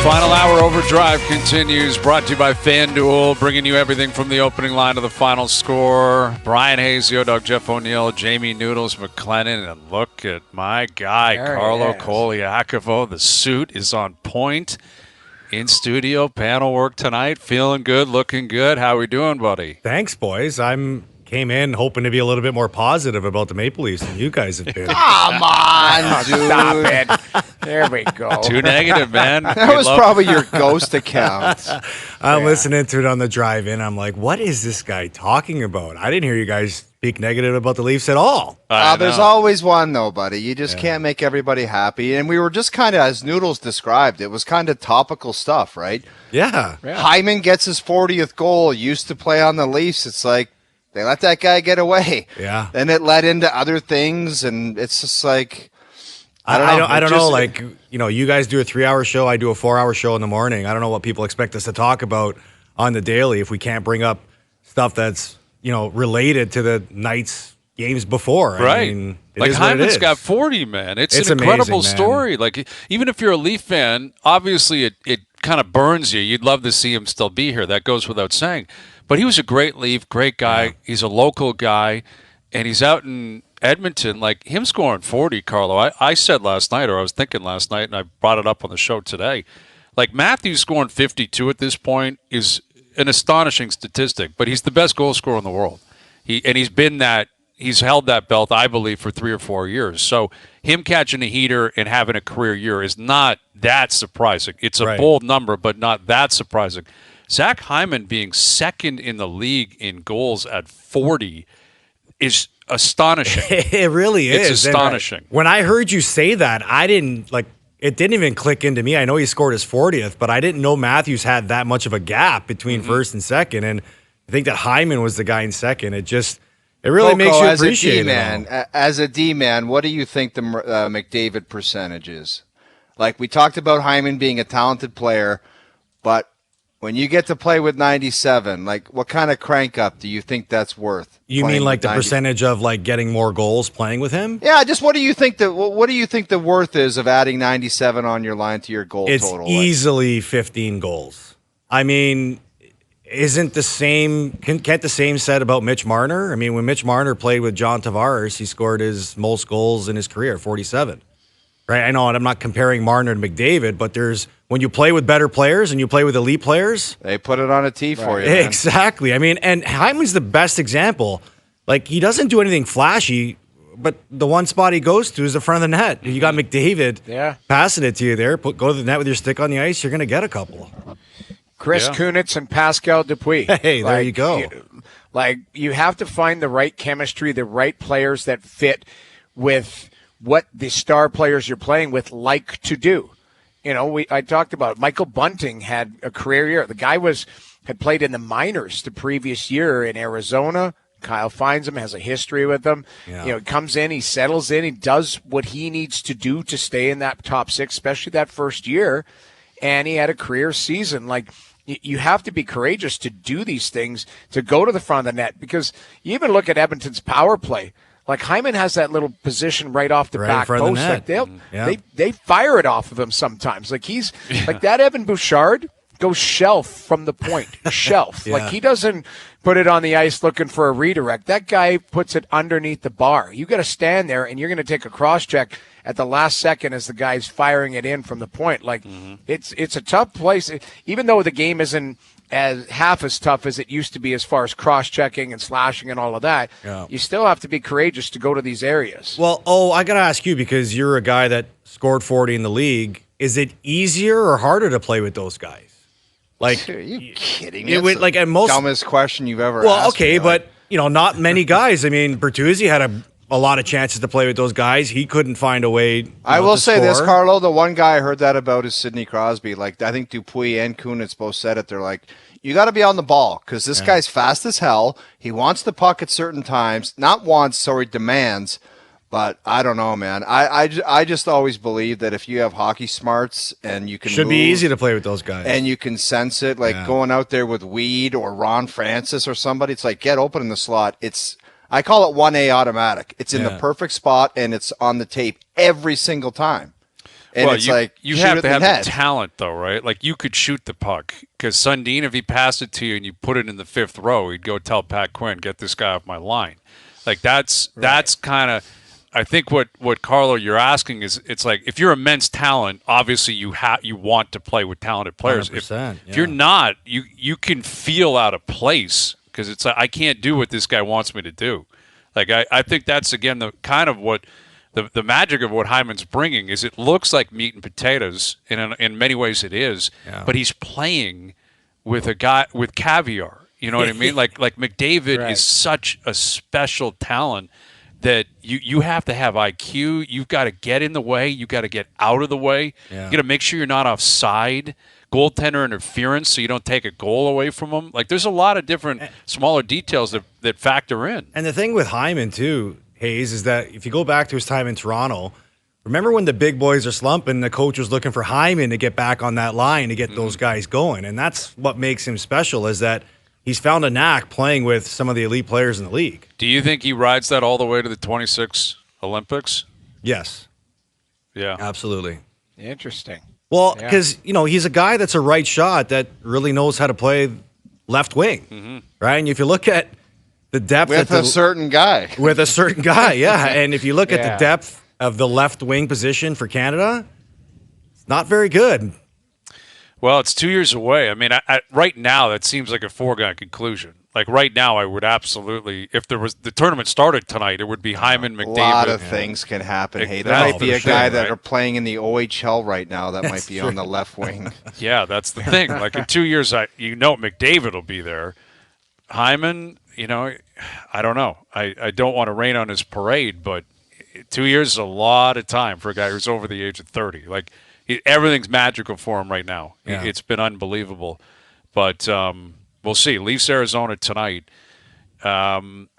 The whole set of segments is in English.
Final hour overdrive continues, brought to you by FanDuel, bringing you everything from the opening line to the final score. Bryan Hayes, Dog, Jeff O'Neill, Jamie Noodles McLennan, and look at my guy, Carlo Colaiacovo. The suit is on point. In studio, panel work tonight. Feeling good, looking good. How we doing, buddy? Thanks, boys. Came in hoping to be a little bit more positive about the Maple Leafs than you guys have been. Come on, dude. Stop it. There we go. Too negative, man. That was probably your ghost account. I'm listening to it on the drive in. I'm like, what is this guy talking about? I didn't hear you guys speak negative about the Leafs at all. There's always one, though, buddy. You just can't make everybody happy. And we were just kind of, as Noodles described, it was kind of topical stuff, right? Yeah. Hyman gets his 40th goal, used to play on the Leafs. It's like, they let that guy get away. Yeah. Then it led into other things, and it's just like, I don't know. Like, you guys do a 3-hour show. I do a 4-hour show in the morning. I don't know what people expect us to talk about on the daily if we can't bring up stuff that's, related to the night's games before. Right. I mean, like Hymans got 40, man. It's an incredible amazing, story. Like, even if you're a Leaf fan, obviously it kind of burns you. You'd love to see him still be here. That goes without saying. But he was a great Leaf, great guy. Yeah. He's a local guy, and he's out in Edmonton. Like, him scoring 40, Carlo, I said last night, or I was thinking last night, and I brought it up on the show today. Like, Matthews scoring 52 at this point is an astonishing statistic, but he's the best goal scorer in the world. He's held that belt, I believe, for 3 or 4 years. So him catching a heater and having a career year is not that surprising. It's a bold number, but not that surprising. Zach Hyman being second in the league in goals at 40 is astonishing. It really is. It's astonishing. When I heard you say that, it didn't even click into me. I know he scored his 40th, but I didn't know Matthews had that much of a gap between first and second. And I think that Hyman was the guy in second. It really makes you appreciate it. As a D-man, what do you think the McDavid percentage is? Like, we talked about Hyman being a talented player, but when you get to play with 97, like, what kind of crank up do you think that's worth? You mean like the percentage of like getting more goals playing with him? Yeah, just what do you think the worth is of adding 97 on your line to your goal total? It's easily 15 goals. I mean, can't the same said about Mitch Marner? I mean, when Mitch Marner played with John Tavares, he scored his most goals in his career, 47. Right? I know, and I'm not comparing Marner to McDavid, but when you play with better players and you play with elite players, they put it on a tee for you. Man. Exactly. I mean, and Hyman's the best example. Like, he doesn't do anything flashy, but the one spot he goes to is the front of the net. You got McDavid passing it to you there. Go to the net with your stick on the ice. You're going to get a couple. Chris Kunitz and Pascal Dupuis. Hey, there you go. You have to find the right chemistry, the right players that fit with what the star players you're playing with like to do. I talked about Michael Bunting had a career year. The guy had played in the minors the previous year in Arizona. Kyle finds him, has a history with them. Yeah. Comes in, he settles in, he does what he needs to do to stay in that top six, especially that first year. And he had a career season. Like, you have to be courageous to do these things, to go to the front of the net, because you even look at Edmonton's power play. Like, Hyman has that little position right off the back post. Like, they fire it off of him sometimes. Like, he's like that Evan Bouchard goes shelf from the point. Shelf. Yeah. Like, he doesn't put it on the ice looking for a redirect. That guy puts it underneath the bar. You got to stand there and you're going to take a cross check at the last second as the guy's firing it in from the point. Like, it's a tough place. Even though the game isn't half as tough as it used to be as far as cross-checking and slashing and all of that, you still have to be courageous to go to these areas. Well, I got to ask you, because you're a guy that scored 40 in the league, is it easier or harder to play with those guys? Like, are you kidding me? Most dumbest question you've ever asked. Well, okay, but not many guys. I mean, Bertuzzi had a lot of chances to play with those guys. He couldn't find a way. I will say this, Carlo. The one guy I heard that about is Sidney Crosby. Like, I think Dupuis and Kunitz both said it. They're like, you got to be on the ball because this guy's fast as hell. He wants the puck at certain times. Not wants, sorry, demands. But I don't know, man. I just always believe that if you have hockey smarts and you can should move, be easy to play with those guys. And you can sense it, like going out there with Weed or Ron Francis or somebody. It's like, get open in the slot. I call it 1A automatic. It's in the perfect spot and it's on the tape every single time. And well, it's you, like you shoot have at to have net. the talent, though, right? Like you could shoot the puck because Sundin, if he passed it to you and you put it in the fifth row, he'd go tell Pat Quinn, "Get this guy off my line." Like that's kind of. I think what Carlo you're asking is it's like if you're immense talent, obviously you want to play with talented players. If you're not, you can feel out of place because it's like I can't do what this guy wants me to do. Like I think that's again the kind of what the magic of what Hyman's bringing is. It looks like meat and potatoes, and in many ways it is. Yeah. But he's playing with a guy with caviar. You know what I mean? Like McDavid is such a special talent that you have to have IQ. You've got to get in the way. You've got to get out of the way. Yeah. You got to make sure you're not offside. Goaltender interference so you don't take a goal away from them. Like there's a lot of different smaller details that factor in. And the thing with Hyman too, Hayes, is that if you go back to his time in Toronto, remember when the big boys are slumping, the coach was looking for Hyman to get back on that line to get those guys going. And that's what makes him special is that he's found a knack playing with some of the elite players in the league. Do you think he rides that all the way to the 26 Olympics? Yes. Yeah. Absolutely. Interesting. Well, because, he's a guy that's a right shot that really knows how to play left wing, right? And if you look at the depth with a certain guy. With a certain guy, yeah. And if you look at the depth of the left wing position for Canada, it's not very good. Well, it's 2 years away. I mean, right now, that seems like a foregone conclusion. Like right now, I would absolutely, if there was the tournament started tonight, it would be Hyman, McDavid. A lot of things can happen. Hey, there might be a guy that are playing in the OHL right now that might be on the left wing. Yeah, that's the thing. Like in 2 years, McDavid will be there. Hyman, I don't know. I don't want to rain on his parade, but 2 years is a lot of time for a guy who's over the age of 30. Like everything's magical for him right now. Yeah. It's been unbelievable, but. We'll see. Leafs Arizona tonight.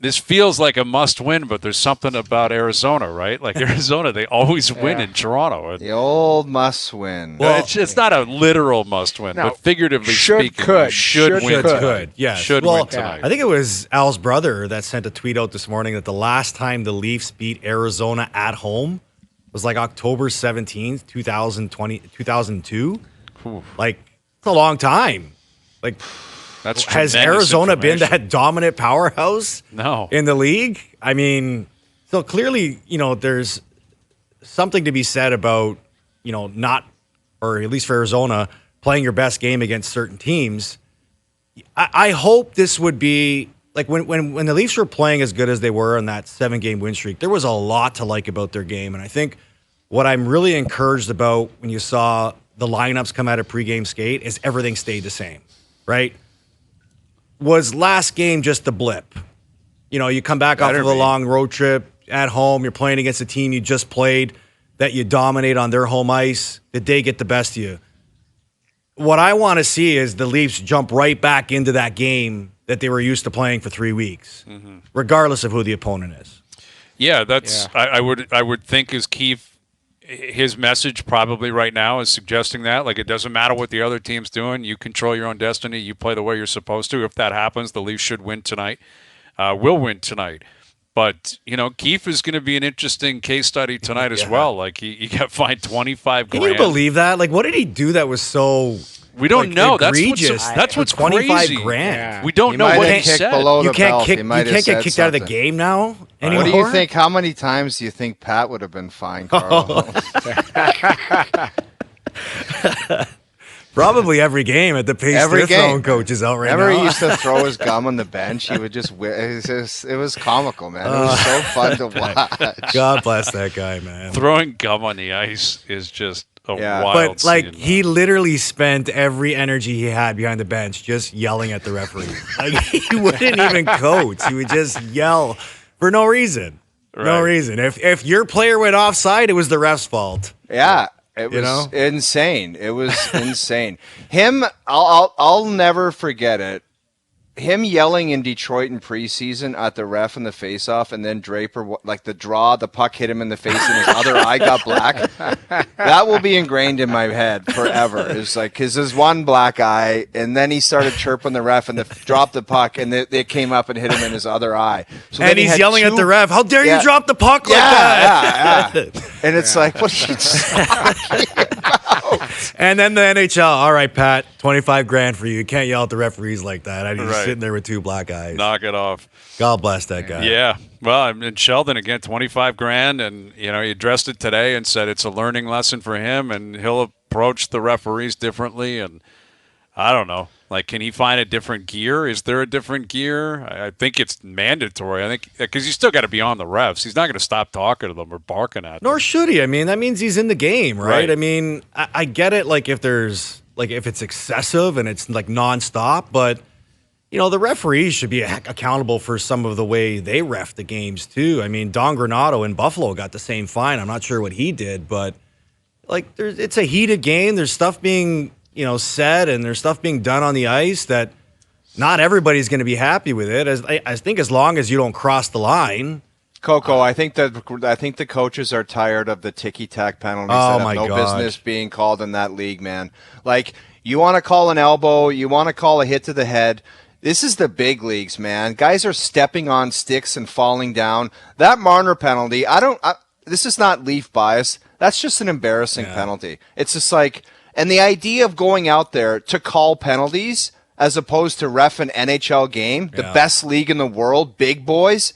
This feels like a must-win, but there's something about Arizona, right? Like Arizona, they always win in Toronto. The old must-win. Well, it's not a literal must-win, but figuratively speaking, should win tonight. Yes. Should win tonight. I think it was Al's brother that sent a tweet out this morning that the last time the Leafs beat Arizona at home was like October 17th, 2002. Ooh. Like, it's a long time. Like... Has Arizona been that dominant powerhouse? No. In the league? I mean, so clearly, there's something to be said about, not, or at least for Arizona, playing your best game against certain teams. I hope this would be, like when the Leafs were playing as good as they were on that 7-game win streak, there was a lot to like about their game. And I think what I'm really encouraged about when you saw the lineups come out of pregame skate is everything stayed the same, right? Was last game just a blip? You come back off of a long road trip at home. You're playing against a team you just played that you dominate on their home ice. Did they get the best of you? What I want to see is the Leafs jump right back into that game that they were used to playing for 3 weeks, regardless of who the opponent is. Yeah, that's. Yeah. I would think as Keefe. His message probably right now is suggesting that, like, it doesn't matter what the other team's doing. You control your own destiny. You play the way you're supposed to. If that happens, the Leafs should win tonight. Will win tonight. But, Keefe is going to be an interesting case study tonight as well. Like, he got fined $25,000. Can you believe that? Like, what did he do that was so... We don't know. Egregious. That's what's $25,000. Yeah. We don't know what he said. You can't get kicked out of the game now anymore? What do you think? How many times do you think Pat would have been fined, Carlo? Probably every game at the pace their throwing coach is out right now. Remember he used to throw his gum on the bench? He would just it was comical, man. It was so fun to watch. God bless that guy, man. Throwing gum on the ice is just wild but like scene, he literally spent every energy he had behind the bench just yelling at the referee. Like he wouldn't even coach. He would just yell for no reason. Right. No reason. If your player went offside, it was the ref's fault. Yeah. It was insane. It was insane. I'll never forget it. him yelling in Detroit in preseason at the ref in the faceoff, and then Draper, like the puck hit him in the face and his other eye got black. That will be ingrained in my head forever. It's like his one black eye, and then he started chirping the ref and dropped the puck, and it came up and hit him in his other eye. So and he's yelling at the ref, "How dare you drop the puck like that?" Yeah. And it's like, what are you talking about? And then the NHL, all right, Pat, $25,000 for you. You can't yell at the referees like that. And he's Right. sitting there with two black eyes. Knock it off. God bless that guy. Yeah. Well, I mean, Sheldon, again, $25,000, and, he addressed it today and said it's a learning lesson for him, and he'll approach the referees differently. And I don't know. Like, can he find a different gear? Is there a different gear? I think it's mandatory. I think because you still got to be on the refs. He's not going to stop talking to them or barking at them. Nor should he. I mean, that means he's in the game, right? Right. I mean, I get it. Like if it's excessive and it's like nonstop, but the referees should be accountable for some of the way they ref the games too. I mean, Don Granato in Buffalo got the same fine. I'm not sure what he did, but like it's a heated game. There's stuff being said, and there's stuff being done on the ice that not everybody's going to be happy with it. I think as long as you don't cross the line. Coco, I think the coaches are tired of the ticky-tack penalties that have no business being called in that league, man. Like, you want to call an elbow, you want to call a hit to the head. This is the big leagues, man. Guys are stepping on sticks and falling down. That Marner penalty, this is not Leaf bias. That's just an embarrassing penalty. It's just like, and the idea of going out there to call penalties as opposed to ref an NHL game, the best league in the world, big boys,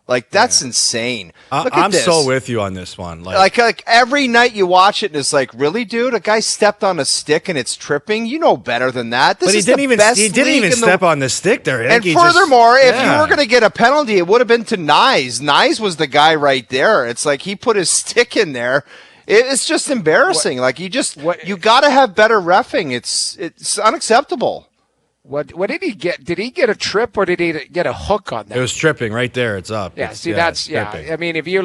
like that's insane. Look at I'm this. so with you on this one. Like every night you watch it and it's like, really, dude? A guy stepped on a stick and it's tripping. You know better than that. This is the best he didn't league even in step on the stick there. And He furthermore, if you were going to get a penalty, it would have been to Nyes. Nyes was the guy right there. It's like he put his stick in there. It's just embarrassing. You got to have better reffing. It's unacceptable. What did he get? Did he get a trip or did he get a hook on that? It was tripping right there. It's up. Yeah, I mean, if you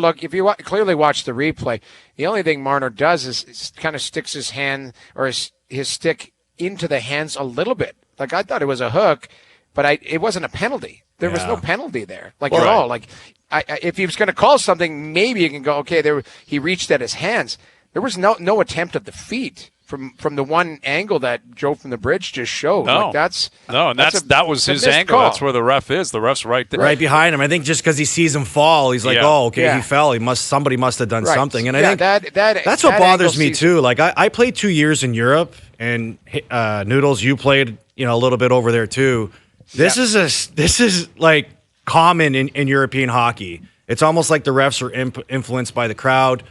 clearly watch the replay, the only thing Marner does is kind of sticks his hand or his stick into the hands a little bit. Like I thought it was a hook, but it wasn't a penalty. There was no penalty there, at all. Like if he was going to call something, maybe you can go, okay, he reached at his hands. There was no attempt at the feet. From the one angle that Joe from the bridge just showed. No, that was his angle. That's where the ref is. The ref's right there, right behind him. I think just because he sees him fall, he's like, "Oh, okay, he fell. Somebody must have done something." And I think that's what bothers me too. Like I played 2 years in Europe, and Noodles, you played a little bit over there too. This is like common in European hockey. It's almost like the refs are influenced by the crowd.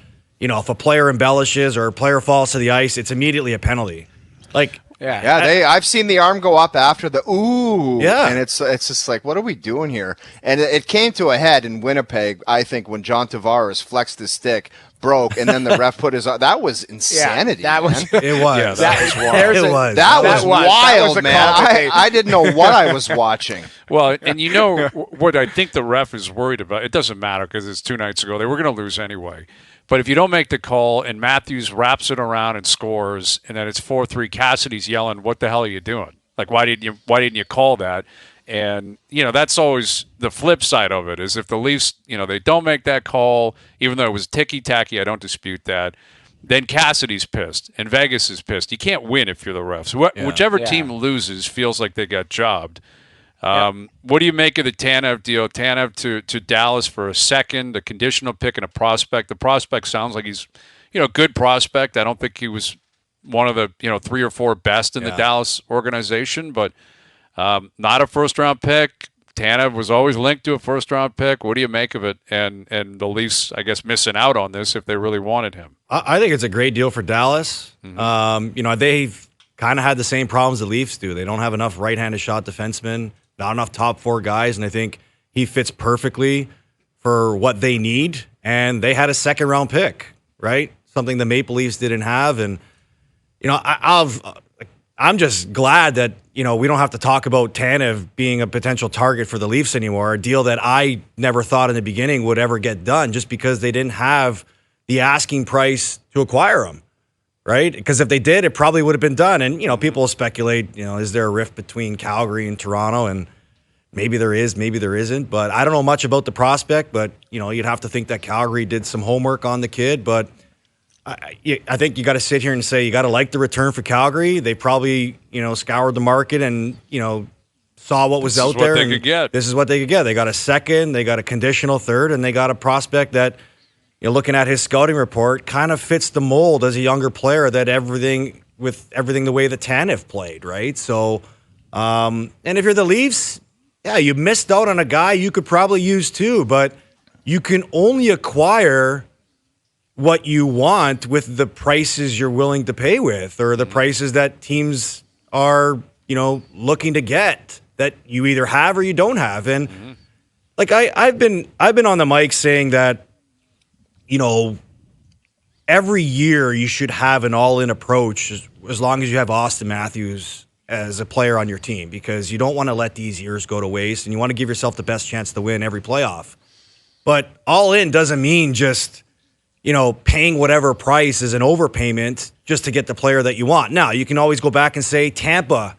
If a player embellishes or a player falls to the ice, it's immediately a penalty. I've seen the arm go up after the ooh, and it's just like, what are we doing here? And it came to a head in Winnipeg, I think, when John Tavares flexed his stick, broke, and then the ref put his. That was insanity. It was. Yeah, that was wild. That was wild, man. I didn't know what I was watching. Well, and what I think the ref is worried about. It doesn't matter because it's 2 nights ago. They were going to lose anyway. But if you don't make the call and Matthews wraps it around and scores, and then it's 4-3, Cassidy's yelling, "What the hell are you doing? Like, why didn't you call that?" And that's always the flip side of it. Is if the Leafs, they don't make that call, even though it was ticky tacky, I don't dispute that. Then Cassidy's pissed and Vegas is pissed. You can't win if you're the refs. Whichever team loses feels like they got jobbed. What do you make of the Tanev deal? Tanev to Dallas for a second, a conditional pick, and a prospect. The prospect sounds like he's, good prospect. I don't think he was one of the, 3 or 4 best in the Dallas organization, but not a first-round pick. Tanev was always linked to a first-round pick. What do you make of it? And the Leafs, I guess, missing out on this if they really wanted him. I think it's a great deal for Dallas. Mm-hmm. They've kind of had the same problems the Leafs do. They don't have enough right-handed shot defensemen. Not enough top 4 guys, and I think he fits perfectly for what they need. And they had a second-round pick, right? Something the Maple Leafs didn't have. And, I'm just glad that, we don't have to talk about Tanev being a potential target for the Leafs anymore, a deal that I never thought in the beginning would ever get done just because they didn't have the asking price to acquire him, right? Because if they did, it probably would have been done. And, people speculate, is there a rift between Calgary and Toronto? And Maybe there is, maybe there isn't. But I don't know much about the prospect. But you'd have to think that Calgary did some homework on the kid. But I think you got to sit here and say you got to like the return for Calgary. They probably scoured the market and saw what was out there. This is what they could get. This is what they could get. They got a second, they got a conditional third, and they got a prospect that, looking at his scouting report, kind of fits the mold as a younger player. That everything the way that Tanev played, right? So, and if you're the Leafs, yeah, you missed out on a guy you could probably use too, but you can only acquire what you want with the prices you're willing to pay with, or the prices that teams are, looking to get that you either have or you don't have. And like I've been on the mic saying that, every year you should have an all-in approach as long as you have Austin Matthews as a player on your team, because you don't want to let these years go to waste and you want to give yourself the best chance to win every playoff. But all in doesn't mean just paying whatever price is an overpayment just to get the player that you want. Now, you can always go back and say Tampa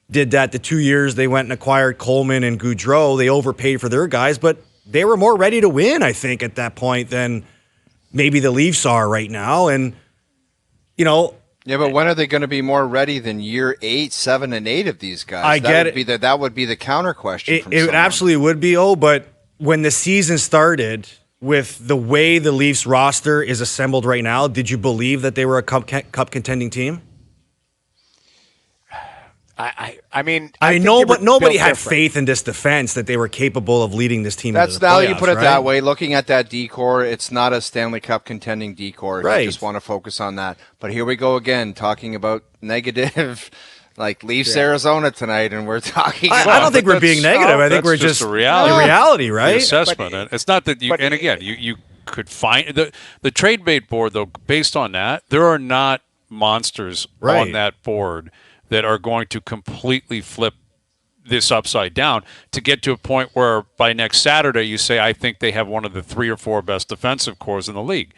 did that the 2 years they went and acquired Coleman and Gaudreau. They overpaid for their guys, but they were more ready to win, I think, at that point than maybe the Leafs are right now. And, Yeah, but when are they going to be more ready than year 8, 7, and 8 of these guys? I get it. That would be the counter question. It absolutely would be, but when the season started, with the way the Leafs roster is assembled right now, did you believe that they were a cup contending team? I mean, no, but nobody had faith in this defense that they were capable of leading this team. That's into the now playoffs, you put it right? that way. Looking at that decor, it's not a Stanley Cup contending decor. Right. You just want to focus on that. But here we go again, talking about negative, like Leafs Arizona tonight, and we're talking. I don't think we're being negative. I think we're just a reality. The reality, right? The assessment. It's not that you. And again, you could find the trade bait board though. Based on that, there are not monsters on that board that are going to completely flip this upside down to get to a point where by next Saturday you say, I think they have one of the 3 or 4 best defensive cores in the league.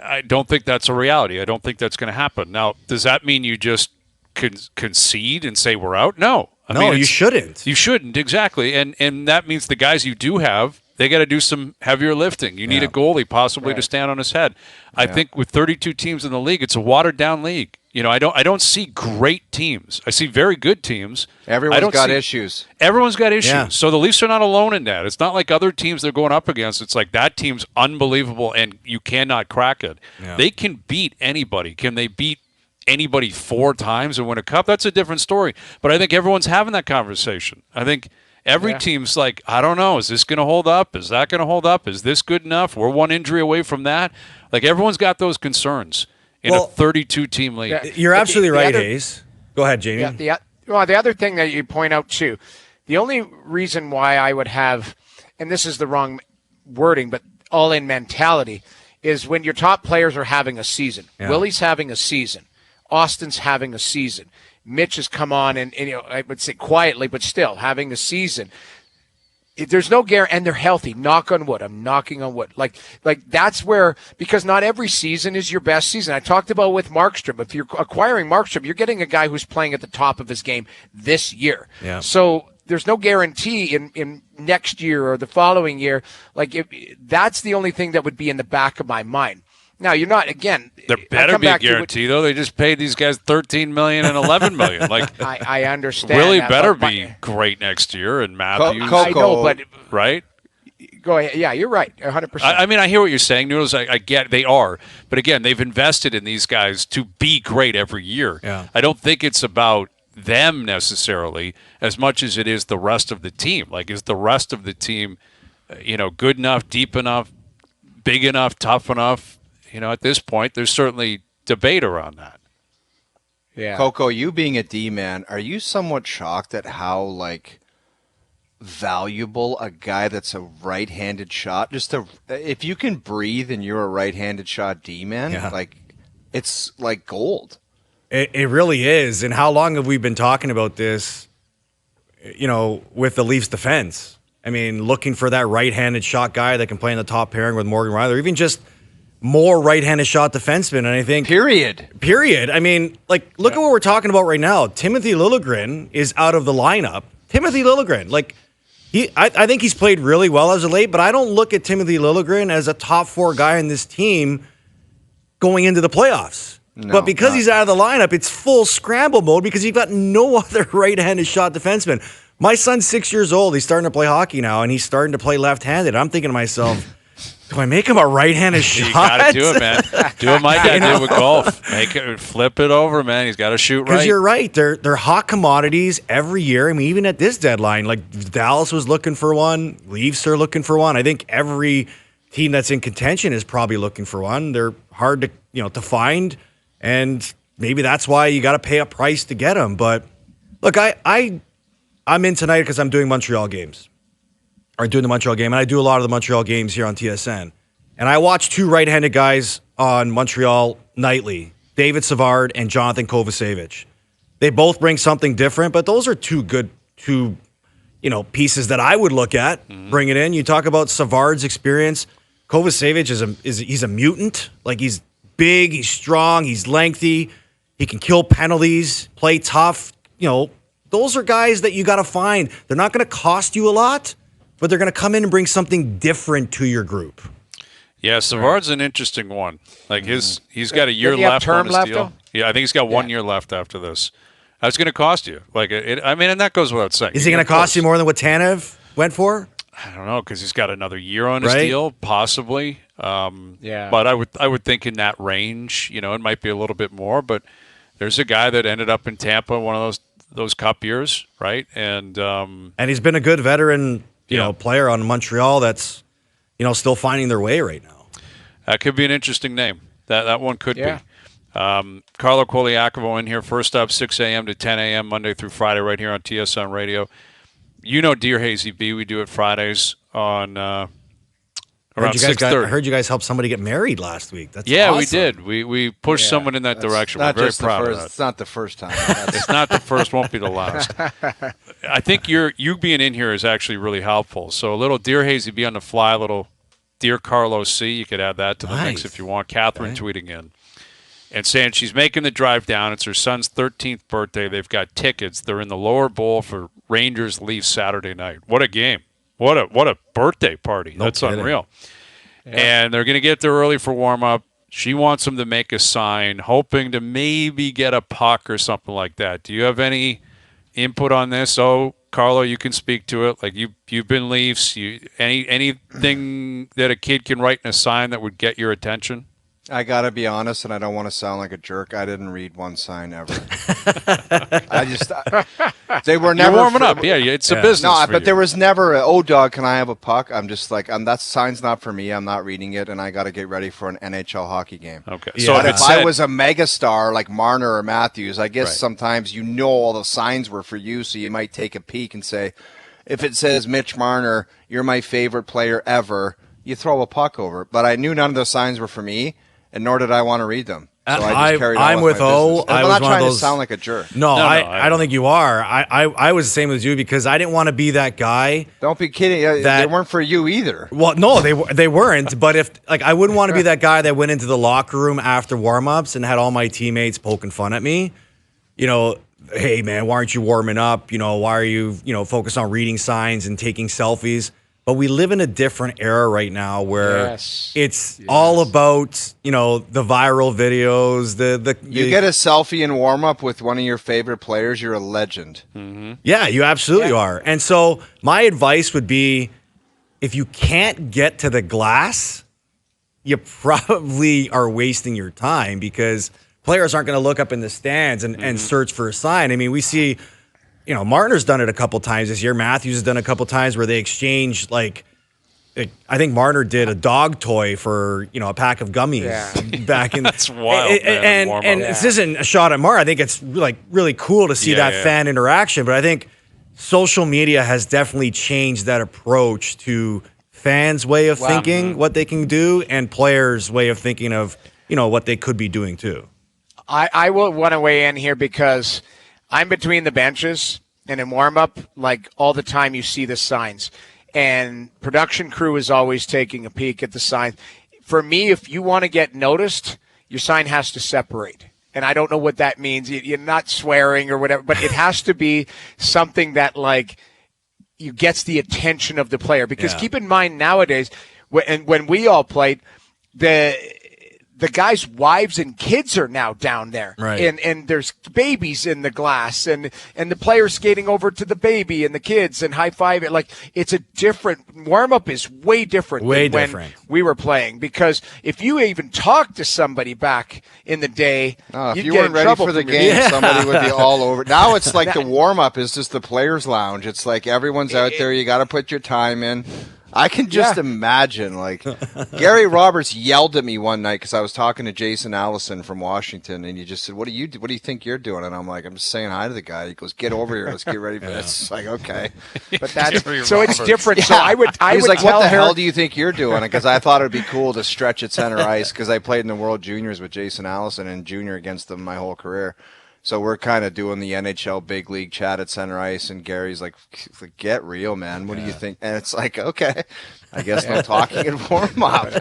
I don't think that's a reality. I don't think that's going to happen. Now, does that mean you just concede and say we're out? No. I mean, you shouldn't. You shouldn't, exactly. And that means the guys you do have, they got to do some heavier lifting. You need a goalie possibly to stand on his head. I think with 32 teams in the league, it's a watered-down league. I don't see great teams. I see very good teams. Everyone's got issues. Everyone's got issues. Yeah. So the Leafs are not alone in that. It's not like other teams they're going up against. It's like that team's unbelievable and you cannot crack it. Yeah. They can beat anybody. Can they beat anybody 4 times and win a cup? That's a different story. But I think everyone's having that conversation. I think every team's like, I don't know, is this going to hold up? Is that going to hold up? Is this good enough? We're one injury away from that. Like everyone's got those concerns in a 32-team league. Yeah, you're absolutely right, Hayes. Go ahead, Jamie. Yeah, the other thing that you point out too, the only reason why I would have, and this is the wrong wording, but all-in mentality, is when your top players are having a season. Yeah. Willie's having a season. Austin's having a season. Mitch has come on and I would say quietly, but still having a season. There's no guarantee, and they're healthy. Knock on wood. I'm knocking on wood. Like that's where, because not every season is your best season. I talked about with Markstrom. If you're acquiring Markstrom, you're getting a guy who's playing at the top of his game this year. Yeah. So there's no guarantee in next year or the following year. That's the only thing that would be in the back of my mind. Now, you're not, again. There better be a guarantee, though. They just paid these guys $13 million and $11 million. I understand. Willie better be great next year, and Matthews. I know, but right? Go ahead. Yeah, you're right. 100%. I mean, I hear what you're saying, Noodles. I get they are, but again, they've invested in these guys to be great every year. Yeah. I don't think it's about them necessarily as much as it is the rest of the team. Is the rest of the team, good enough, deep enough, big enough, tough enough? At this point, there's certainly debate around that. Yeah. Coco, you being a D-man, are you somewhat shocked at how, valuable a guy that's a right-handed shot, if you can breathe and you're a right-handed shot D-man, it's like gold. It really is. And how long have we been talking about this, with the Leafs defense? I mean, looking for that right-handed shot guy that can play in the top pairing with Morgan Rielly, or even just more right-handed shot defensemen, and I think Period. I mean, look at what we're talking about right now. Timothy Liljegren is out of the lineup. Timothy Liljegren, I think he's played really well as of late, but I don't look at Timothy Liljegren as a top 4 guy in this team going into the playoffs. No, but because not. he's out of the lineup, it's full scramble mode because you've got no other right-handed shot defenseman. My son's 6 years old. He's starting to play hockey now, and he's starting to play left-handed. I'm thinking to myself, do I make him a right-handed shot? You got to do it, man. Do what my dad did with golf. Flip it over, man. He's got to shoot right. Because you're right. They're hot commodities every year. I mean, even at this deadline, like Dallas was looking for one. Leafs are looking for one. I think every team that's in contention is probably looking for one. They're hard to find, and maybe that's why you got to pay a price to get them. But look, I'm in tonight because I'm doing Montreal games. Or doing the Montreal game, and I do a lot of the Montreal games here on TSN. And I watch 2 right-handed guys on Montreal nightly, David Savard and Jonathan Kovacevic. They both bring something different, but those are two pieces that I would look at, bring it in. You talk about Savard's experience. Kovacevic he's a mutant. Like, he's big, he's strong, he's lengthy, he can kill penalties, play tough. Those are guys that you got to find. They're not going to cost you a lot, but they're going to come in and bring something different to your group. Yeah, Savard's an interesting one. Like he's got a year left on his deal. Though? Yeah, I think he's got 1 year left after this. That's going to cost you. And that goes without saying. Is he going to cost you more than what Tanev went for? I don't know, because he's got another year on his deal, possibly. Yeah. But I would think in that range, it might be a little bit more. But there's a guy that ended up in Tampa, one of those Cup years, right? And he's been a good veteran. Player on Montreal that's, still finding their way right now. That could be an interesting name. That one could be. Carlo Colaiacovo in here, first up, 6 a.m. to 10 a.m., Monday through Friday, right here on TSN Radio. Dear Hayesy-B, we do it Fridays on around 6:30. I heard you guys helped somebody get married last week. That's awesome. We did. We pushed someone in that direction. We're very proud of that. It's not the first time. It's not the first, won't be the last. I think you being in here is actually really helpful. So a little Dear Hayesy-B on the fly, a little Dear Carlo C. You could add that to the mix if you want. Catherine tweeting in and saying she's making the drive down. It's her son's 13th birthday. They've got tickets. They're in the lower bowl for Rangers-Leafs Saturday night. What a game. What a birthday party. That's unreal. Yeah. And they're going to get there early for warm-up. She wants them to make a sign, hoping to maybe get a puck or something like that. Do you have any input on this? Oh, Carlo, you can speak to it. Like you've been Leafs. Anything that a kid can write in a sign that would get your attention? I got to be honest, and I don't want to sound like a jerk. I didn't read one sign ever. They were never. You're warming up. Yeah, it's a business. No, but you. There was never dog, can I have a puck? I'm just like, that sign's not for me. I'm not reading it, and I got to get ready for an NHL hockey game. Okay. Yeah. So if I was a megastar like Marner or Matthews, I guess sometimes all the signs were for you, so you might take a peek and say, if it says Mitch Marner, you're my favorite player ever, you throw a puck over. But I knew none of those signs were for me, and nor did I want to read them. So I just carried on I'm with O. I'm not trying to sound like a jerk. No, I don't think you are. I was the same as you because I didn't want to be that guy. Don't be kidding. They weren't for you either. Well, no, they weren't. But if I wouldn't want to be that guy that went into the locker room after warm-ups and had all my teammates poking fun at me. Hey man, why aren't you warming up? Why are you focused on reading signs and taking selfies? But we live in a different era right now where it's all about, the viral videos. You get a selfie in warm-up with one of your favorite players, you're a legend. Mm-hmm. Yeah, you absolutely are. And so my advice would be, if you can't get to the glass, you probably are wasting your time because players aren't going to look up in the stands and search for a sign. I mean, we see... Marner's done it a couple times this year. Matthews has done it a couple times where they exchange, I think Marner did a dog toy for, a pack of gummies back in. That's wild. And this isn't a shot at Marner. I think it's really cool to see that fan interaction. But I think social media has definitely changed that approach to fans' way of thinking, what they can do, and players' way of thinking of, what they could be doing too. I will want to weigh in here because I'm between the benches, and in warm-up, all the time you see the signs. And production crew is always taking a peek at the signs. For me, if you want to get noticed, your sign has to separate. And I don't know what that means. You're not swearing or whatever, but it has to be something that, you gets the attention of the player. Because keep in mind nowadays, when we all played, the guys' wives and kids are now down there. Right. And there's babies in the glass and the players skating over to the baby and the kids and high five it. Like, it's a different warm up is way different than when we were playing, because if you even talk to somebody back in the day, if you weren't ready for the game, somebody would be all over. Now it's like the warm up is just the players' lounge. It's like everyone's out there. You got to put your time in. I can just imagine, like, Gary Roberts yelled at me one night because I was talking to Jason Allison from Washington, and he just said, what do you think you're doing? And I'm like, I'm just saying hi to the guy. He goes, get over here. Let's get ready for this. It's like, okay. But that's so it's different. Yeah. So I would like, what the hell do you think you're doing? Because I thought it would be cool to stretch at center ice, because I played in the World Juniors with Jason Allison and junior against them my whole career. So we're kind of doing the NHL big league chat at center ice, and Gary's like, get real, man. What do you think? And it's like, okay, I guess no talking and warm up.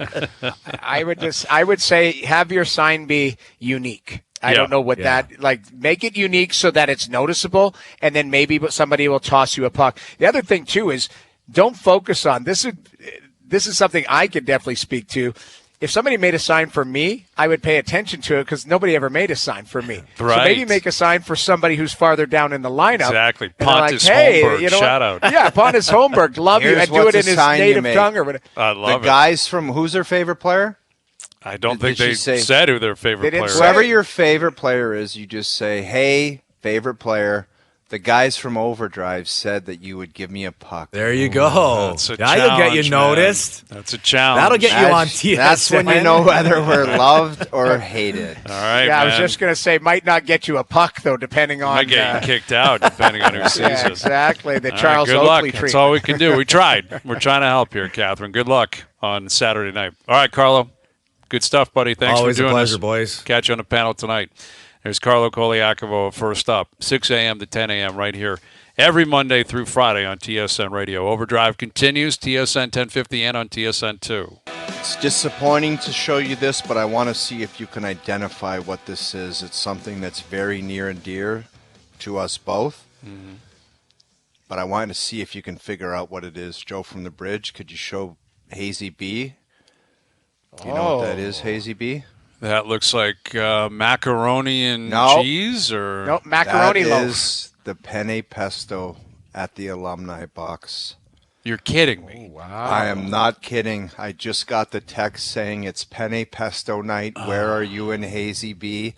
I would say have your sign be unique. I don't know what that, like, make it unique so that it's noticeable, and then maybe somebody will toss you a puck. The other thing too is don't focus on this. This is something I could definitely speak to. If somebody made a sign for me, I would pay attention to it, because nobody ever made a sign for me. Right. So maybe make a sign for somebody who's farther down in the lineup. Exactly. Pontus Holmberg, shout out. Yeah, Pontus Holmberg, love you. And do it in his native tongue or whatever. I love the guys from, who's their favorite player? I don't think they said who their favorite player is. Whoever your favorite player is, you just say, hey, favorite player. The guys from OverDrive said that you would give me a puck. There you go. That's a That'll get you noticed. Man. That's a challenge. That'll get you on TSN. That's when you know whether we're loved or hated. All right, I was just going to say, might not get you a puck, though, depending on... Might get you kicked out, depending on who sees it. Exactly. The Charles good Oakley luck. treatment. That's all we can do. We tried. We're trying to help here, Catherine. Good luck on Saturday night. All right, Carlo. Good stuff, buddy. Thanks Always for doing a pleasure, this. boys. Catch you on the panel tonight. There's Carlo Colaiacovo first up, 6 a.m. to 10 a.m. right here every Monday through Friday on TSN Radio. Overdrive continues, TSN 1050 and on TSN 2. It's disappointing to show you this, but I want to see if you can identify what this is. It's something that's very near and dear to us both. Mm-hmm. But I want to see if you can figure out what it is. Joe from the Bridge, could you show Hayesy-B? Do you know what that is, Hayesy-B? That looks like macaroni and cheese, or no, macaroni that loaf. Is the penne pesto at the Alumni Box. You're kidding me. Oh, wow. I am not kidding. I just got the text saying it's penne pesto night. Where are you in Hayesy-B?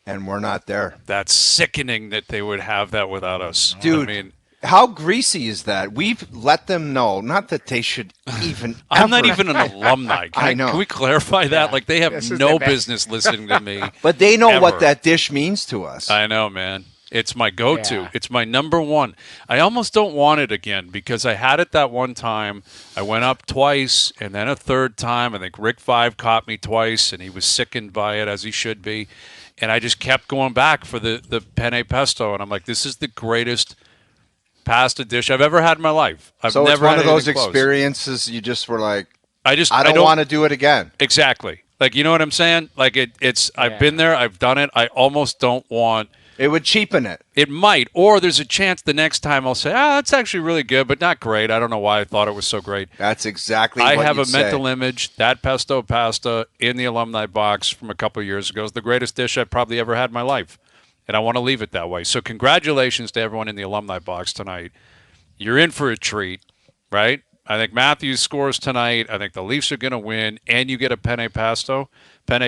And we're not there. That's sickening that they would have that without us. Dude, I mean, how greasy is that? We've let them know. Not that they should even I'm not even an alumni. I know. Can we clarify that? Like, they have no business listening to me. But they know ever. what that dish means to us. I know, man. It's my go-to. Yeah. It's my number one. I almost don't want it again, because I had it that one time. I went up twice and then a third time. I think Rick Five caught me twice, and he was sickened by it, as he should be. And I just kept going back for the penne pesto. And I'm like, this is the greatest pasta dish I've ever had in my life. I've so never it's one had of those anything close. experiences you just were like, I don't don't want to do it again. Exactly. Like, you know what I'm saying? Like, it's I've been there. I've done it. I almost don't want... It would cheapen it. It might. Or there's a chance the next time I'll say, that's actually really good, but not great. I don't know why I thought it was so great. That's exactly I what have you'd a mental say. image. That pesto pasta in the Alumni Box from a couple of years ago is the greatest dish I've probably ever had in my life. And I want to leave it that way. So congratulations to everyone in the Alumni Box tonight. You're in for a treat, right? I think Matthews scores tonight. I think the Leafs are going to win, and you get a penne pesto. That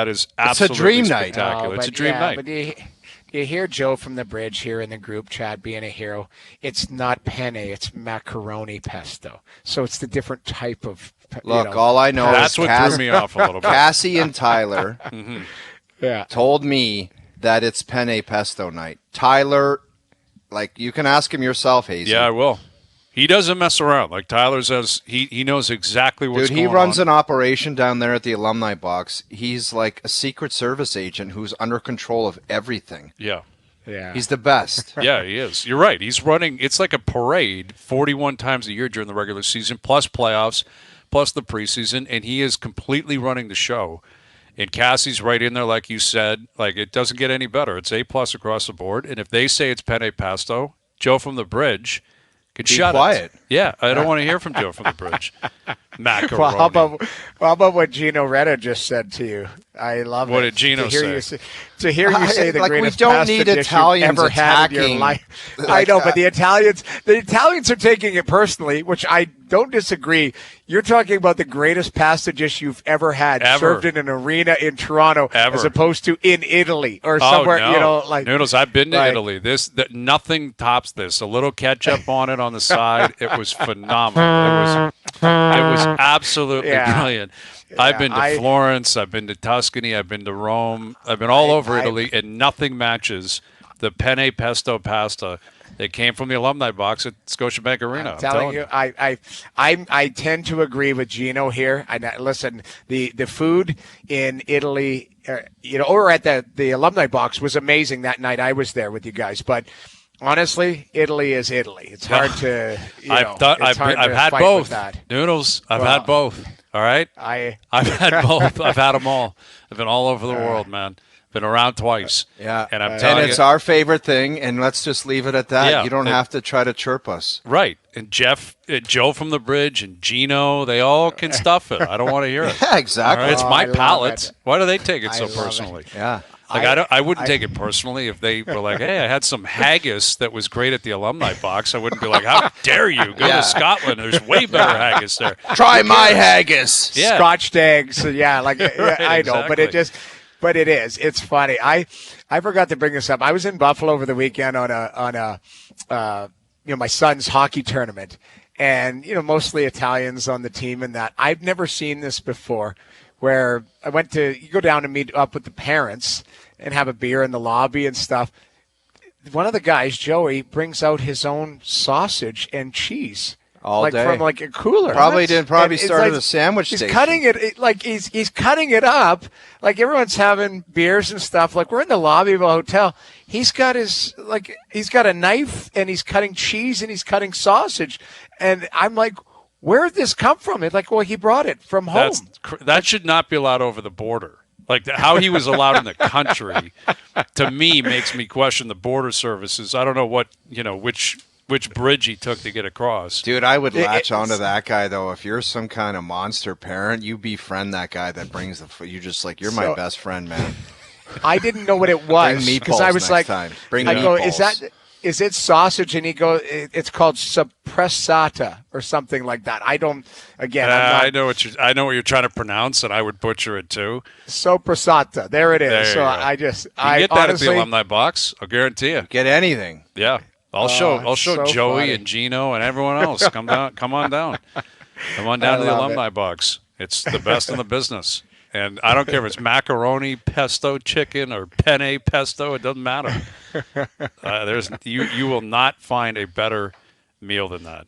is absolutely dream night. spectacular. It's a dream night. But you hear Joe from the Bridge here in the group chat being a hero. It's not penne, it's macaroni pesto. So it's the different type of... Look, all I know That's is what threw me off a little bit. Cassie and Tyler Yeah. told me that it's penne pesto night. Tyler, like, you can ask him yourself, Hazy. Yeah, I will. He doesn't mess around. Like, Tyler says, he knows exactly what's going on. Dude, he runs an operation down there at the Alumni Box. He's like a Secret Service agent who's under control of everything. Yeah. Yeah. He's the best. Yeah, he is. You're right. He's running. It's like a parade 41 times a year during the regular season, plus playoffs, plus the preseason, and he is completely running the show. And Cassie's right in there, like you said. Like, it doesn't get any better. It's A+ across the board. And if they say it's penne pesto, Joe from the Bridge Could Be shut quiet. it. Yeah, I don't want to hear from Joe from the bridge. Macaroni. Well, how about what Gino Retta just said to you? I love What it. did Gino say? To hear you say the Like, we greatest don't pasta need dish Italians you've ever had in your attacking, life. I like, know, but the Italians are taking it personally, which I don't disagree. You're talking about the greatest pasta dish you've ever had, served in an arena in Toronto, as opposed to in Italy or somewhere. No. Like Noodles. I've been to like- Italy. Nothing tops this. A little ketchup on it on the side. It was phenomenal. It was absolutely brilliant. I've been to Florence. I've been to Tuscany. I've been to Rome. I've been all over Italy, and nothing matches the penne pesto pasta that came from the Alumni Box at Scotiabank Arena. I'm telling you, I tend to agree with Gino here. Listen, the food in Italy, or at the Alumni Box was amazing that night. I was there with you guys, but honestly, Italy is Italy. It's hard to. I've had both. Noodles. I've had both. All right. I've had both. I've had them all. I've been all over the world, man. Been around twice. Yeah. And I'm telling you, it's our favorite thing, and let's just leave it at that. Yeah, you don't have to try to chirp us. Right. And Joe from the bridge, and Gino, they all can stuff it. I don't want to hear it. Yeah, exactly. All right? It's my I love palate. it. Why do they take it so love it. personally? Yeah. Like I wouldn't take it personally if they were like, "Hey, I had some haggis that was great at the Alumni Box." I wouldn't be like, "How dare you go to Scotland? There's way better haggis there." Try my haggis. Yeah. Scotched eggs. Yeah, like Right, I know, but exactly. but it is. It's funny. I forgot to bring this up. I was in Buffalo over the weekend on a my son's hockey tournament, and mostly Italians on the team, and that I've never seen this before. Where you go down and meet up with the parents and have a beer in the lobby and stuff. One of the guys, Joey, brings out his own sausage and cheese. All day. From like a cooler. Probably And started a sandwich He's station. cutting it like he's cutting it up. Like everyone's having beers and stuff. Like we're in the lobby of a hotel. He's got he's got a knife and he's cutting cheese and he's cutting sausage. And I'm like, where did this come from? It's like, well, he brought it from home. That should not be allowed over the border. Like how he was allowed in the country, to me, makes me question the border services. I don't know which bridge he took to get across. Dude, I would latch onto that guy, though. If you're some kind of monster parent, you befriend that guy that brings the food. You just you're my best friend, man. I didn't know what it was Bring because I was meatballs like, next time. Bring I go, meatballs. is it sausage? And he goes, it's called soppressata or something like that. I don't. Again, I know what you're trying to pronounce, and I would butcher it too. Soppressata. There it is. There you So go. I You just, can get that honestly, at the Alumni Box. I'll guarantee you. Get anything. Yeah, I'll show so Joey funny. and Gino and everyone else. Come on down. Come on down to the Alumni Box. It's the best in the business. And I don't care if it's macaroni, pesto chicken, or penne pesto. It doesn't matter. You will not find a better meal than that.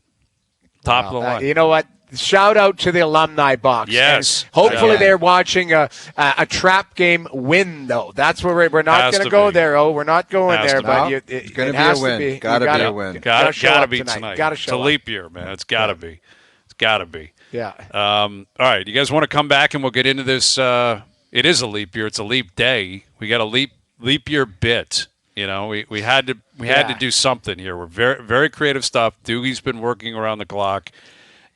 Top of the line. You know what? Shout out to the Alumni Box. Yes. And hopefully Yeah. they're watching a trap game win, though. That's where we're not Has going to to go be. there. Oh, we're not going Has there. to But be. it Gonna be has a win. to be. Gotta You be a win. Gotta show up be tonight. tonight. Gotta It's show a up. leap year, man. It's gotta be. It's gotta be. Yeah. All right, you guys want to come back and we'll get into this. It is a leap year. It's a leap day. We got a leap year bit. We had to do something here. We're very very creative stuff. Doogie's been working around the clock,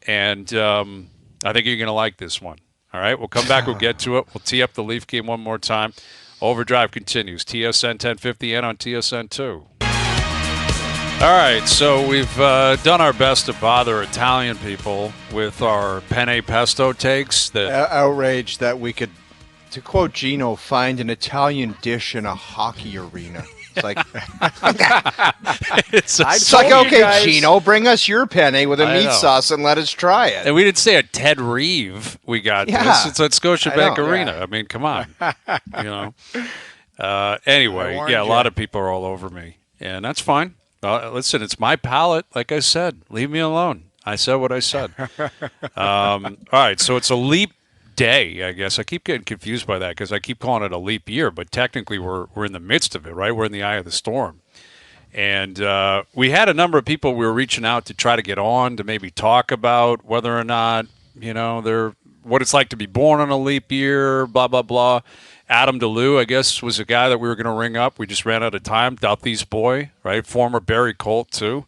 and I think you're going to like this one. All right, we'll come back. We'll get to it. We'll tee up the Leaf game one more time. Overdrive continues. TSN 1050 and on TSN 2. All right, so we've done our best to bother Italian people with our penne pesto takes. That Outraged that we could, to quote Gino, find an Italian dish in a hockey arena. It's like, it's it's like told you okay, guys. Gino, bring us your penne with a I meat know. sauce and let us try it. And we didn't say a Ted Reeve. We got Yeah. this. It's at Scotiabank I know, Arena. yeah. I mean, come on. Anyway, warned a you. lot of people are all over me, and that's fine. Listen, it's my palate. Like I said, leave me alone. I said what I said. All right, so it's a leap day, I guess. I keep getting confused by that because I keep calling it a leap year, but technically we're in the midst of it, right? We're in the eye of the storm. And we had a number of people we were reaching out to try to get on to maybe talk about whether or not, they're what it's like to be born on a leap year, blah, blah, blah. Adam DeLue, I guess, was a guy that we were going to ring up. We just ran out of time. Douthie's boy, right? Former Barry Colt, too.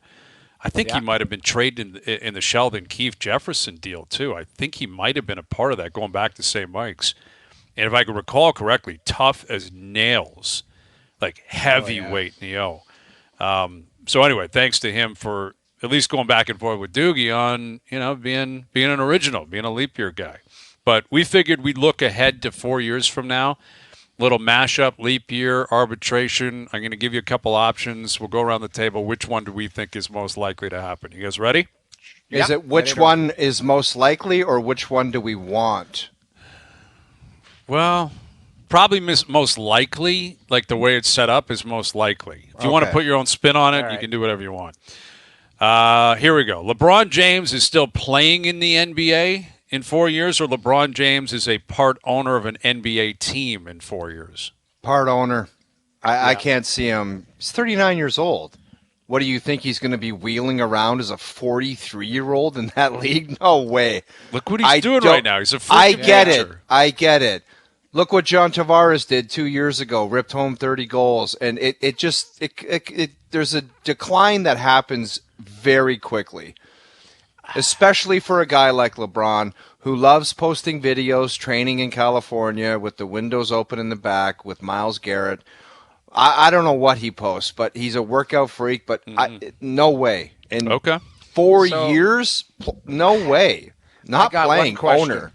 I think Yeah. he might have been traded in the Sheldon Keefe Jefferson deal too. I think he might have been a part of that, going back to St. Mike's. And if I can recall correctly, tough as nails, like heavyweight Neo. So anyway, thanks to him for at least going back and forth with Doogie on, being an original, being a leap year guy. But we figured we'd look ahead to 4 years from now. Little mashup, leap year, arbitration. I'm going to give you a couple options. We'll go around the table. Which one do we think is most likely to happen? You guys ready? Is it which one is most likely, or which one do we want? Well, probably most likely, like the way it's set up, is most likely. If you want to put your own spin on it, you can do whatever you want. Here we go. LeBron James is still playing in the NBA in 4 years, or LeBron James is a part owner of an NBA team in 4 years? Part owner. I can't see him. He's 39 years old. What do you think he's going to be wheeling around as a 43-year-old in that league? No way. Look what he's doing right now. He's a freak. I get it. Look what John Tavares did 2 years ago. Ripped home 30 goals, and it there's a decline that happens very quickly, especially for a guy like LeBron who loves posting videos, training in California with the windows open in the back with Myles Garrett. I don't know what he posts, but he's a workout freak. But no way. In 4 years, no way. Not playing owner.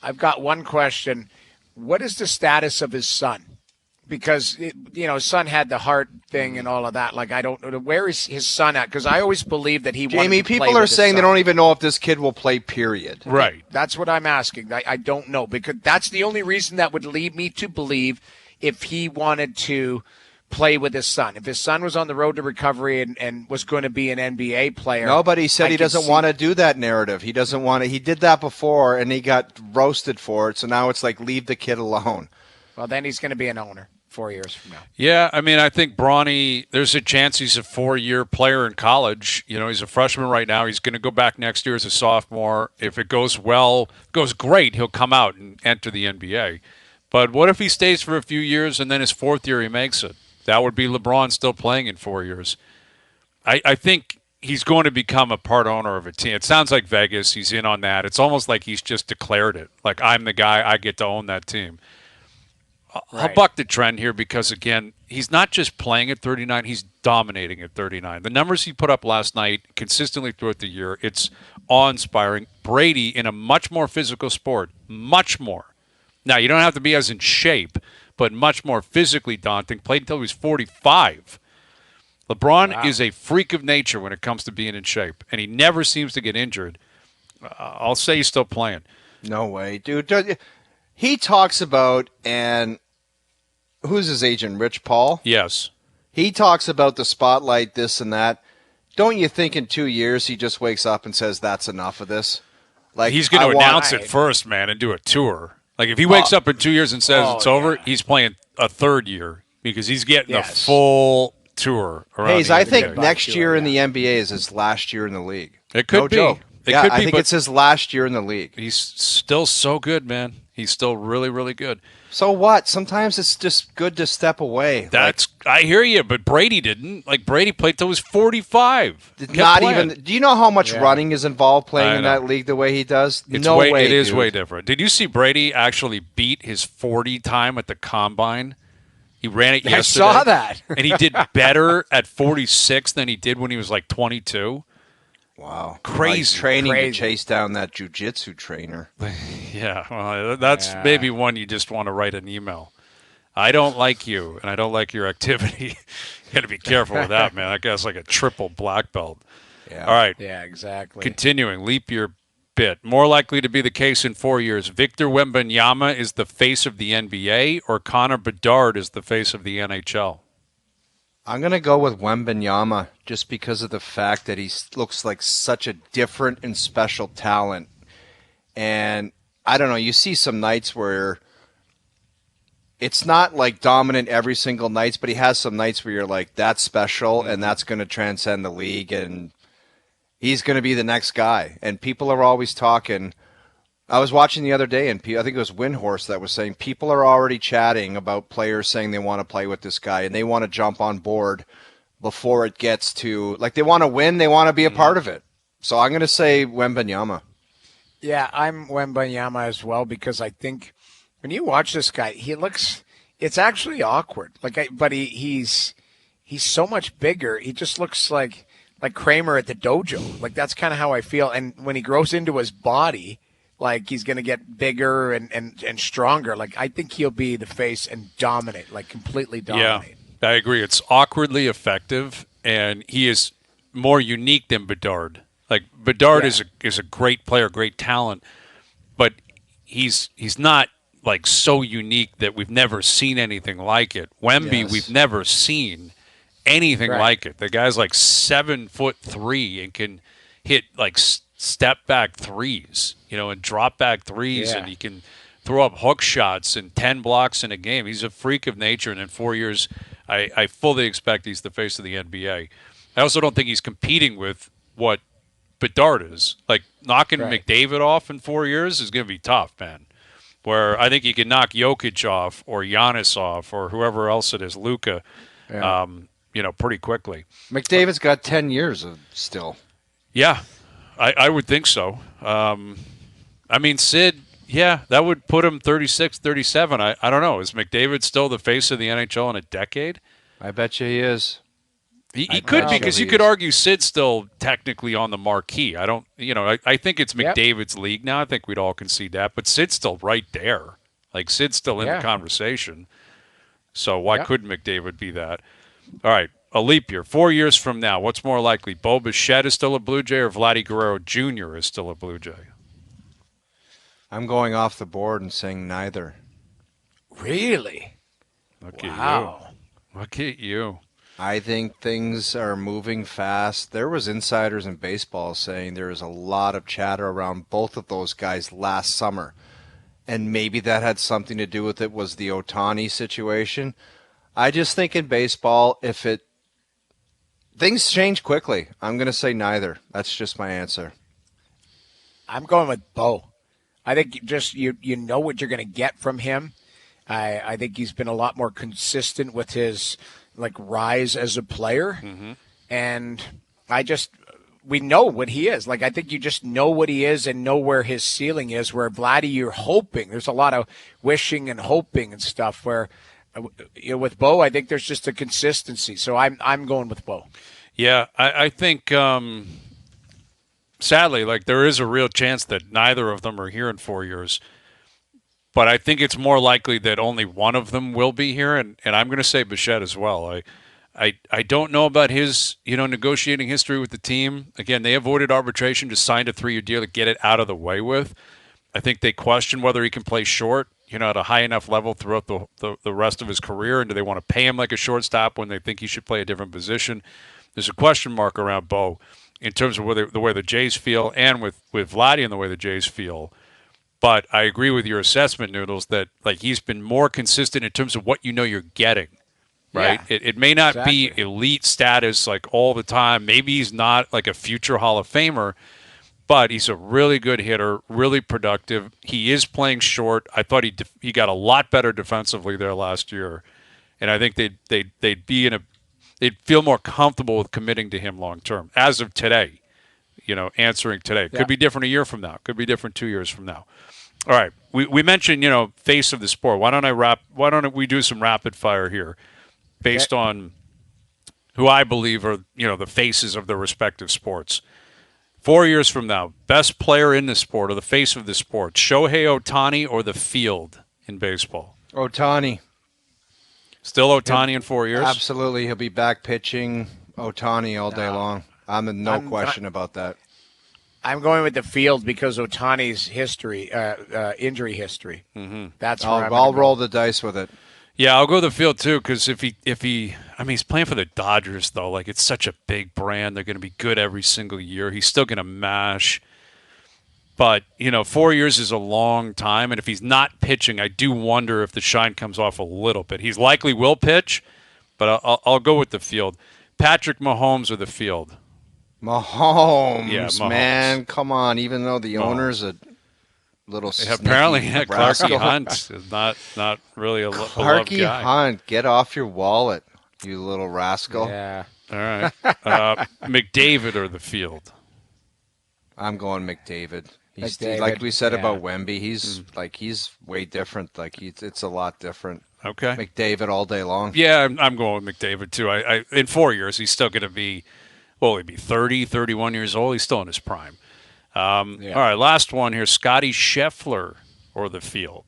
I've got one question. What is the status of his son? Because, his son had the heart thing and all of that. Like, I don't know. Where is his son at? Because I always believed that he wanted to play people are saying they don't even know if this kid will play, period. Right. That's what I'm asking. I don't know. Because that's the only reason that would lead me to believe if he wanted to play with his son. If his son was on the road to recovery and was going to be an NBA player. No, but he said he doesn't want to do that narrative. He doesn't want to. He did that before, and he got roasted for it. So now it's like, leave the kid alone. Well, then he's going to be an owner 4 years from now. Yeah, I mean, I think Bronny, there's a chance he's a 4-year player in college. He's a freshman right now. He's going to go back next year as a sophomore. If it goes well, goes great, he'll come out and enter the NBA. But what if he stays for a few years and then his 4th year he makes it? That would be LeBron still playing in 4 years. I think he's going to become a part owner of a team. It sounds like Vegas. He's in on that. It's almost like he's just declared it. Like, I'm the guy. I get to own that team. I'll buck the trend here because, again, he's not just playing at 39. He's dominating at 39. The numbers he put up last night consistently throughout the year, it's awe-inspiring. Brady, in a much more physical sport, much more. Now, you don't have to be as in shape, but much more physically daunting. Played until he was 45. LeBron is a freak of nature when it comes to being in shape, and he never seems to get injured. I'll say he's still playing. No way, dude. He talks about, and who's his agent, Rich Paul? Yes. He talks about the spotlight, this and that. Don't you think in 2 years he just wakes up and says, that's enough of this? Like, he's going to announce it first, man, and do a tour. Like, if he wakes up in 2 years and says it's over, he's playing a 3rd year because he's getting a full tour around Hayes, the I NBA. think next year in the NBA is his last year in the league. It could be. Joke. It could be, I think but it's his last year in the league. He's still so good, man. He's still really, really good. So what? Sometimes it's just good to step away. I hear you, but Brady didn't. Like, Brady played till he was 45. Not even. Do you know how much running is involved playing in that league the way he does? No way. It is way different. Did you see Brady actually beat his 40 time at the combine? He ran it yesterday. I saw that. And he did better at 46 than he did when he was like 22. Wow. Crazy. Training to chase down that jiu-jitsu trainer. Yeah, well, that's maybe one you just want to write an email. I don't like you, and I don't like your activity. You got to be careful with that, man. That guy's like a triple black belt. Yeah. All right. Yeah, exactly. Continuing, leap year bit. More likely to be the case in 4 years. Victor Wembanyama is the face of the NBA, or Connor Bedard is the face of the NHL? I'm going to go with Wembanyama just because of the fact that he looks like such a different and special talent. And I don't know, you see some nights where it's not like dominant every single night, but he has some nights where you're like, that's special and that's going to transcend the league and he's going to be the next guy. And people are always talking. I was watching the other day, and I think it was Windhorse that was saying people are already chatting about players saying they want to play with this guy and they want to jump on board before it gets to, like, they want to win, they want to be a part of it. So I'm going to say Wembanyama. Yeah, I'm Wembanyama as well, because I think when you watch this guy, it's actually awkward. But he's so much bigger. He just looks like Kramer at the dojo. Like, that's kind of how I feel. And when he grows into his body, like, he's going to get bigger and stronger. Like, I think he'll be the face and dominate, like, completely dominate. Yeah, I agree. It's awkwardly effective, and he is more unique than Bedard. Like, Bedard is a great player, great talent, but he's not like so unique that we've never seen anything like it. Wemby, we've never seen anything like it. The guy's like 7'3" and can hit like step back threes, and drop back threes, and he can throw up hook shots and 10 blocks in a game. He's a freak of nature, and in 4 years, I fully expect he's the face of the NBA. I also don't think he's competing with what Bedard is. Like, knocking McDavid off in 4 years is going to be tough, man. Where I think you can knock Jokic off or Giannis off or whoever else it is, Luka, pretty quickly. McDavid's got 10 years of still. Yeah, I would think so. I mean, Sid, that would put him 36, 37. I don't know. Is McDavid still the face of the NHL in a decade? I bet you he is. He could be, because you could argue Sid's still technically on the marquee. I don't, I think it's McDavid's league now. I think we'd all concede that, but Sid's still right there. Like, Sid's still in the conversation. So why couldn't McDavid be that? All right, a leap year. 4 years from now, what's more likely? Bo Bichette is still a Blue Jay, or Vladdy Guerrero Jr. is still a Blue Jay? I'm going off the board and saying neither. Really? Look at you. Look at you. I think things are moving fast. There was insiders in baseball saying there was a lot of chatter around both of those guys last summer. And maybe that had something to do with it, was the Ohtani situation. I just think in baseball, things change quickly. I'm going to say neither. That's just my answer. I'm going with Bo. I think you know what you're going to get from him. I think he's been a lot more consistent with his rise as a player, and we know what he is. Like, I think you just know what he is and know where his ceiling is. Where Vladdy, you're hoping. There's a lot of wishing and hoping and stuff. Where with Bo, I think there's just a consistency. So I'm going with Bo. Yeah, I think sadly, there is a real chance that neither of them are here in 4 years. But I think it's more likely that only one of them will be here, and I'm going to say Bichette as well. I don't know about his negotiating history with the team. Again, they avoided arbitration, just signed a 3-year deal to get it out of the way with. I think they question whether he can play short, at a high enough level throughout the rest of his career, and do they want to pay him like a shortstop when they think he should play a different position? There's a question mark around Bo in terms of the way the Jays feel, and with Vladdy and the way the Jays feel. But I agree with your assessment, Noodles, that he's been more consistent in terms of what you're getting, right? Yeah, it may not be elite status all the time. Maybe he's not a future Hall of Famer, but he's a really good hitter, really productive. He is playing short. I thought he got a lot better defensively there last year, and I think they'd feel more comfortable with committing to him long term as of today. Answering today. Could be different a year from now. Could be different 2 years from now. All right. We mentioned, face of the sport. Why don't we do some rapid fire here based on who I believe are, the faces of their respective sports. 4 years from now, best player in the sport or the face of the sport, Shohei Ohtani or the field in baseball? Ohtani. Still Ohtani in 4 years? Absolutely. He'll be back pitching Ohtani all day long. I'm in no question about that. I'm going with the field because Ohtani's history, injury history. That's where I'll roll the dice with it. Yeah, I'll go the field too, because if he's playing for the Dodgers though. It's such a big brand. They're going to be good every single year. He's still going to mash. But 4 years is a long time, and if he's not pitching, I do wonder if the shine comes off a little bit. He's likely will pitch, but I'll go with the field. Patrick Mahomes or the field? Mahomes, man, come on. Even though the owner's a little apparently, Clarky Hunt is not really a beloved guy. Clarky Hunt, get off your wallet. You little rascal. Yeah. All right. McDavid or the field? I'm going McDavid. He's McDavid, like we said yeah. about Wemby. He's way different. Like it's a lot different. Okay. McDavid all day long. Yeah, I'm going with McDavid too. I in 4 years he's still going to be, he'd be 30, 31 years old. He's still in his prime. All right, last one here. Scotty Scheffler or the field?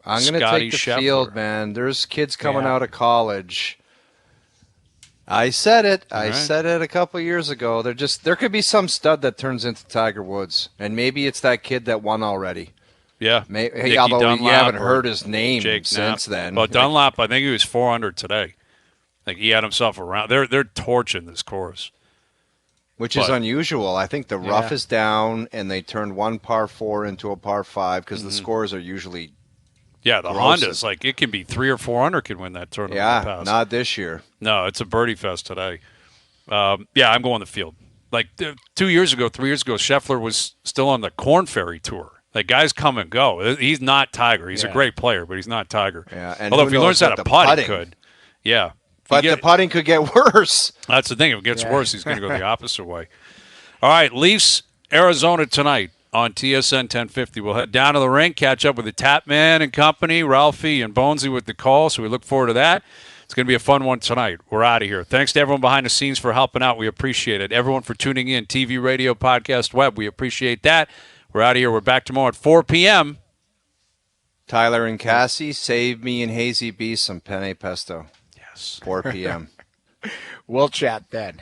I'm going to Scotty take the Scheffler. field, man. There's kids coming Yeah. out of college. I said it. I right. said it a couple years ago. There could be some stud that turns into Tiger Woods, and maybe it's that kid that won already. Yeah. Maybe, although you Dunlap haven't or heard his name Jake since Knapp. then. Well, Dunlap, I think he was 400 today. Like he had himself around. They're torching this course. Which is But- unusual. I think the rough is down, and they turned one par 4 into a par 5 because the scores are usually Yeah, the Gross. Hondas, like it can be 300 or 400 can win that tournament. Pass. not this year. No, it's a birdie fest today. Yeah, I'm going the field. Like 2 years ago, 3 years ago, Scheffler was still on the Corn Ferry Tour. Like guys come and go. He's not Tiger. He's a great player, but he's not Tiger. Yeah, and although who if he learns knows how with to the putt, he putting. could. Yeah, But the putting could get worse. that's the thing. If it gets worse, he's going to go the opposite way. All right, Leafs, Arizona tonight on TSN 1050. We'll head down to the rink, catch up with the Tapman and company, Ralphie and Bonesy with the call, so we look forward to that. It's going to be a fun one tonight. We're out of here. Thanks to everyone behind the scenes for helping out. We appreciate it. Everyone for tuning in, TV, radio, podcast, web. We appreciate that. We're out of here. We're back tomorrow at 4 p.m. Tyler and Cassie, save me and Hayesy-B some penne pesto. Yes. 4 p.m. We'll chat then.